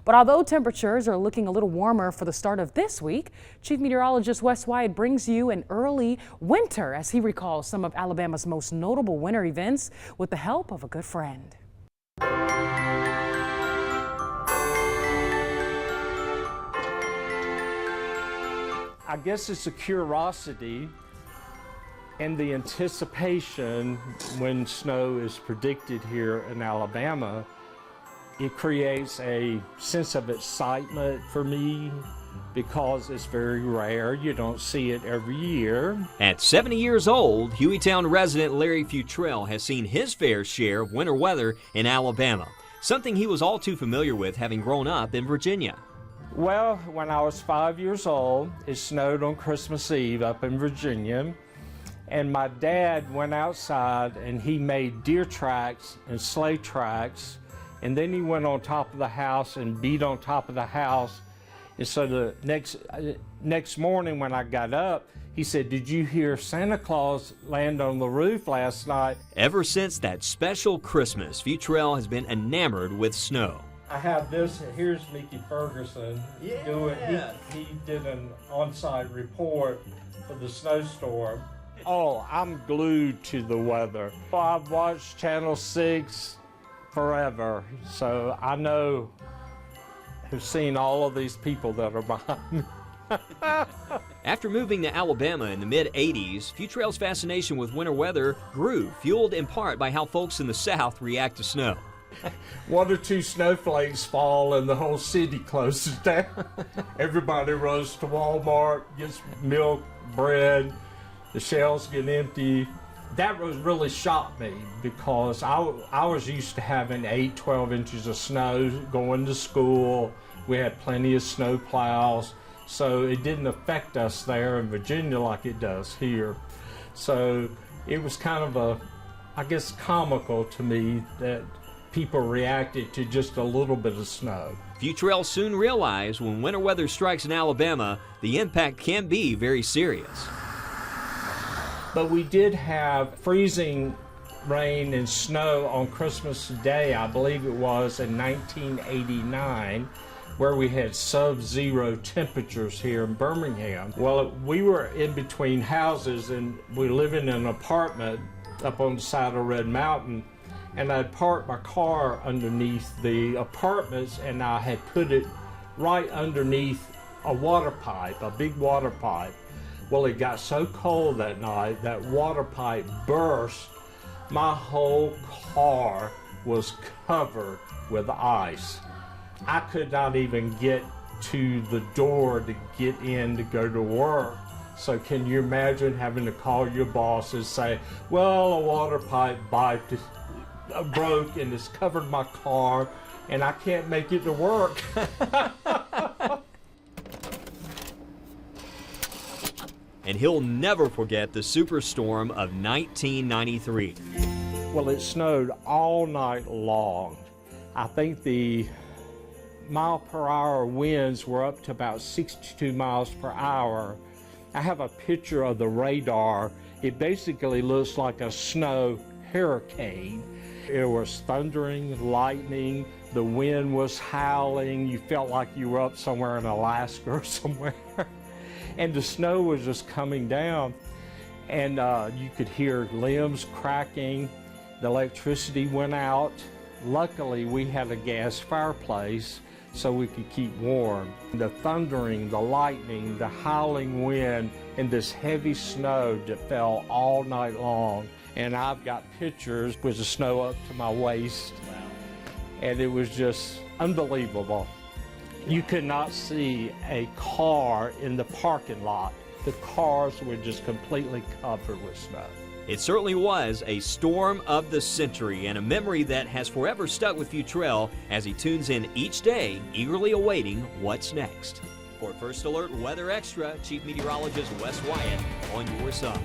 But although temperatures are looking a little warmer for the start of this week, Chief Meteorologist Wes Wyatt brings you an early winter as he recalls some of Alabama's most notable winter events with the help of a good friend. I guess it's a curiosity and the anticipation when snow is predicted here in Alabama. It creates a sense of excitement for me because it's very rare. You don't see it every year. At 70 years old, Hueytown resident Larry Futrell has seen his fair share of winter weather in Alabama, something he was all too familiar with having grown up in Virginia. Well, when I was 5 years old, it snowed on Christmas Eve up in Virginia, and my dad went outside and he made deer tracks and sleigh tracks, and then he went on top of the house and beat on top of the house. And so the next morning when I got up, he said, "Did you hear Santa Claus land on the roof last night?" Ever since that special Christmas, Futrell has been enamored with snow. I have this, here's Mickey Ferguson. He did an on-site report for the snowstorm. Oh, I'm glued to the weather. I've watched Channel 6 forever, so I know, have seen all of these people that are behind me. After moving to Alabama in the mid-'80s, Futrell's fascination with winter weather grew, fueled in part by how folks in the South react to snow. 1 or 2 snowflakes fall and the whole city closes down. Everybody runs to Walmart, gets milk, bread, the shelves get empty. That really shocked me because I was used to having 8, 12 inches of snow going to school. We had plenty of snow plows, so it didn't affect us there in Virginia like it does here. So it was kind of I guess, comical to me that people reacted to just a little bit of snow. Futrell soon realized when winter weather strikes in Alabama, the impact can be very serious. But we did have freezing rain and snow on Christmas Day, I believe it was in 1989, where we had sub-zero temperatures here in Birmingham. Well, we were in between houses and we live in an apartment up on the side of Red Mountain, and I'd parked my car underneath the apartments and I had put it right underneath a water pipe, a big water pipe. Well, it got so cold that night, that water pipe burst. My whole car was covered with ice. I could not even get to the door to get in to go to work. So can you imagine having to call your boss and say, "Well, a water pipe broke and it's covered my car and I can't make it to work." And he'll never forget the superstorm of 1993. Well, it snowed all night long. I think the mile-per-hour winds were up to about 62 miles per hour. I have a picture of the radar. It basically looks like a snow hurricane. It was thundering, lightning, the wind was howling. You felt like you were up somewhere in Alaska or somewhere. And the snow was just coming down, and you could hear limbs cracking. The electricity went out. Luckily, we had a gas fireplace so we could keep warm. The thundering, the lightning, the howling wind, and this heavy snow that fell all night long. And I've got pictures with the snow up to my waist. And it was just unbelievable. You could not see a car in the parking lot. The cars were just completely covered with snow. It certainly was a storm of the century and a memory that has forever stuck with Futrell as he tunes in each day, eagerly awaiting what's next. For First Alert Weather Extra, Chief Meteorologist Wes Wyatt on your side.